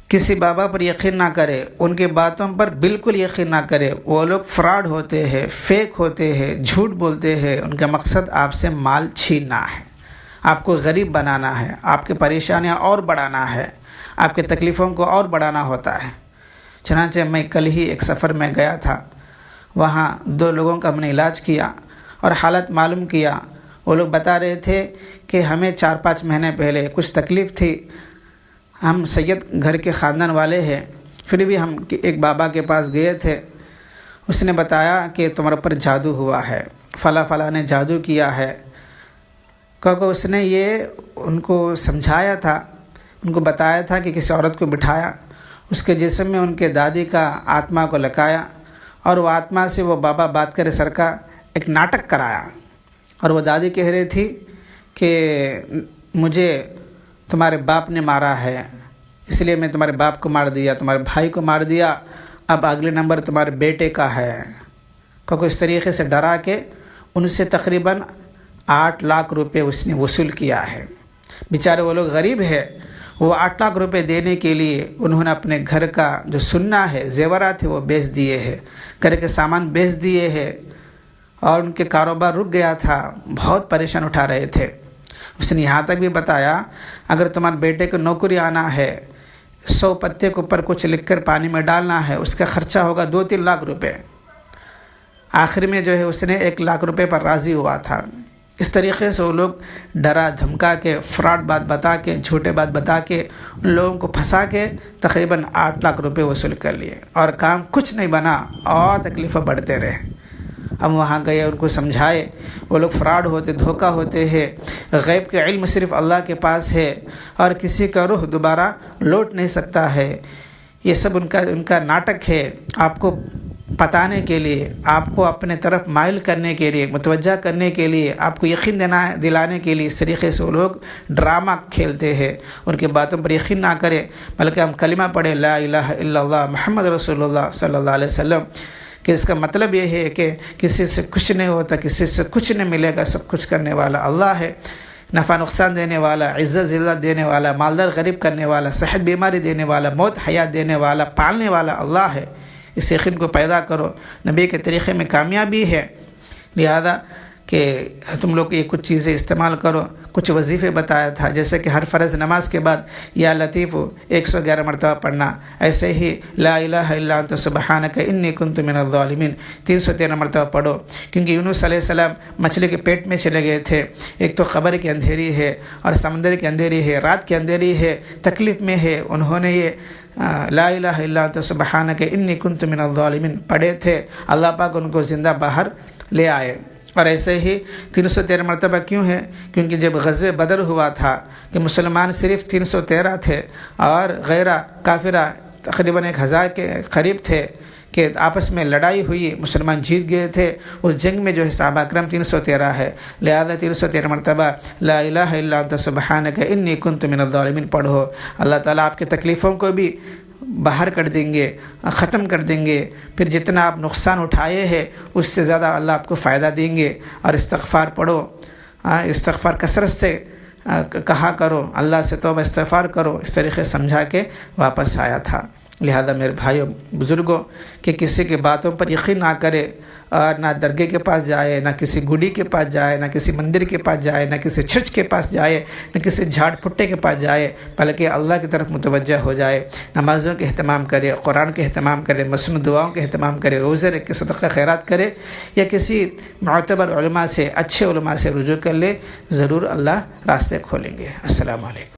کسی بابا پر یقین نہ کرے، ان کی باتوں پر بالکل یقین نہ کرے، وہ لوگ فراڈ ہوتے ہیں، فیک ہوتے ہیں، جھوٹ بولتے ہیں، ان کا مقصد آپ سے مال چھیننا ہے، آپ کو غریب بنانا ہے، آپ کی پریشانیاں اور بڑھانا ہے، آپ کی تکلیفوں کو اور بڑھانا ہوتا ہے۔ چنانچہ میں کل ہی ایک سفر میں گیا تھا، وہاں 2 لوگوں کا ہم نے علاج کیا اور حالت معلوم کیا۔ وہ لوگ بتا رہے تھے کہ ہمیں 4-5 مہینے پہلے کچھ تکلیف تھی، ہم سید گھر کے خاندان والے ہیں، پھر بھی ہم ایک بابا کے پاس گئے تھے، اس نے بتایا کہ تمہارے پر جادو ہوا ہے، فلاں نے جادو کیا ہے، کیونکہ اس نے یہ ان کو سمجھایا تھا، ان کو بتایا تھا کہ کسی عورت کو بٹھایا، اس کے جسم میں ان کے دادی کا آتما کو لگایا اور وہ آتما سے وہ بابا بات کرے سر کا ایک ناٹک کرایا، اور وہ دادی کہہ رہی تھی کہ مجھے تمہارے باپ نے مارا ہے، اس لیے میں تمہارے باپ کو مار دیا، تمہارے بھائی کو مار دیا، اب اگلے نمبر تمہارے بیٹے کا ہے، کیونکہ اس طریقے سے ڈرا کے ان سے تقریباً 8 لاکھ روپے اس نے وصول کیا ہے۔ بیچارے وہ لوگ غریب ہے، وہ 8 لاکھ روپے دینے کے لیے انہوں نے اپنے گھر کا جو سننا ہے، زیورات ہے، وہ بیچ دیے ہیں، گھر کے سامان بیچ دیے ہیں، اور ان کے کاروبار رک گیا تھا، بہت پریشان اٹھا رہے تھے۔ اس نے یہاں تک بھی بتایا اگر تمہارے بیٹے کو نوکری آنا ہے، 100 پتے کے اوپر کچھ لکھ کر پانی میں ڈالنا ہے، اس کا خرچہ ہوگا 2-3 لاکھ روپے۔ آخر میں جو ہے اس نے 1 لاکھ روپے پر راضی ہوا تھا۔ اس طریقے سے وہ لوگ ڈرا دھمکا کے، فراڈ بات بتا کے، جھوٹے بات بتا کے ان لوگوں کو پھنسا کے تقریباً 8 لاکھ روپے وصول کر لیے، اور کام کچھ نہیں بنا اور تکلیفیں بڑھتے رہے۔ ہم وہاں گئے، ان کو سمجھائے، وہ لوگ فراڈ ہوتے، دھوکہ ہوتے ہیں، غیب کے علم صرف اللہ کے پاس ہے اور کسی کا روح دوبارہ لوٹ نہیں سکتا ہے، یہ سب ان کا ناٹک ہے، آپ کو بتانے کے لیے، آپ کو اپنے طرف مائل کرنے کے لیے، متوجہ کرنے کے لیے، آپ کو یقین دلانے کے لیے، اس طریقے سے وہ لوگ ڈرامہ کھیلتے ہیں۔ ان کی باتوں پر یقین نہ کریں، بلکہ ہم کلمہ پڑھیں لا الہ الا اللہ محمد رسول اللہ صلی اللہ علیہ وسلم، کہ اس کا مطلب یہ ہے کہ کسی سے کچھ نہیں ہوتا، کسی سے کچھ نہیں ملے گا، سب کچھ کرنے والا اللہ ہے، نفع نقصان دینے والا، عزت ذلت دینے والا، مالدار غریب کرنے والا، صحت بیماری دینے والا، موت حیات دینے والا، پالنے والا اللہ ہے۔ اس یقین کو پیدا کرو، نبی کے طریقے میں کامیابی ہے، لہذا کہ تم لوگ یہ کچھ چیزیں استعمال کرو۔ کچھ وظیفے بتایا تھا، جیسے کہ ہر فرض نماز کے بعد یا لطیف 111 مرتبہ پڑھنا، ایسے ہی لا الہ الا انت سبحانک انی کنت من الظالمین 313 مرتبہ پڑھو، کیونکہ یونس علیہ السلام مچھلی کے پیٹ میں چلے گئے تھے، ایک تو قبر کی اندھیری ہے اور سمندر کی اندھیری ہے، رات کی اندھیری ہے، تکلیف میں ہے، انہوں نے یہ لا الہ الا انت سبحانک انی کنت من الظالمین پڑھے تھے، اللہ پاک ان کو زندہ باہر لے آئے۔ اور ایسے ہی 313 مرتبہ کیوں ہے؟ کیونکہ جب غزوہ بدر ہوا تھا کہ مسلمان صرف 313 تھے اور غیرہ کافرہ تقریباً 1000 کے قریب تھے، کہ آپس میں لڑائی ہوئی، مسلمان جیت گئے تھے، اس جنگ میں جو ہے صحابہ اکرام 313 ہے، لہذا 313 مرتبہ لا الہ الا انت سبحانک انی کنت من الظالمین پڑھو۔ اللہ تعالیٰ آپ کی تکلیفوں کو بھی باہر کر دیں گے، ختم کر دیں گے، پھر جتنا آپ نقصان اٹھائے ہیں اس سے زیادہ اللہ آپ کو فائدہ دیں گے۔ اور استغفار پڑھو، استغفار کثرت سے کہا کرو، اللہ سے توبہ استغفار کرو، اس طریقے سے سمجھا کے واپس آیا تھا۔ لہذا میرے بھائیوں بزرگوں کہ کسی کی باتوں پر یقین نہ کرے، اور نہ درگاہ کے پاس جائے، نہ کسی گڈی کے پاس جائے، نہ کسی مندر کے پاس جائے، نہ کسی چرچ کے پاس جائے، نہ کسی جھاڑ پھٹے کے پاس جائے، بلکہ اللہ کی طرف متوجہ ہو جائے، نمازوں کے اہتمام کرے، قرآن کے اہتمام کرے، مسنون دعاؤں کے اہتمام کرے، روزے رکھ کے صدقہ خیرات کرے، یا کسی معتبر علماء سے، اچھے علماء سے رجوع کر لے، ضرور اللہ راستے کھولیں گے۔ السلام علیکم۔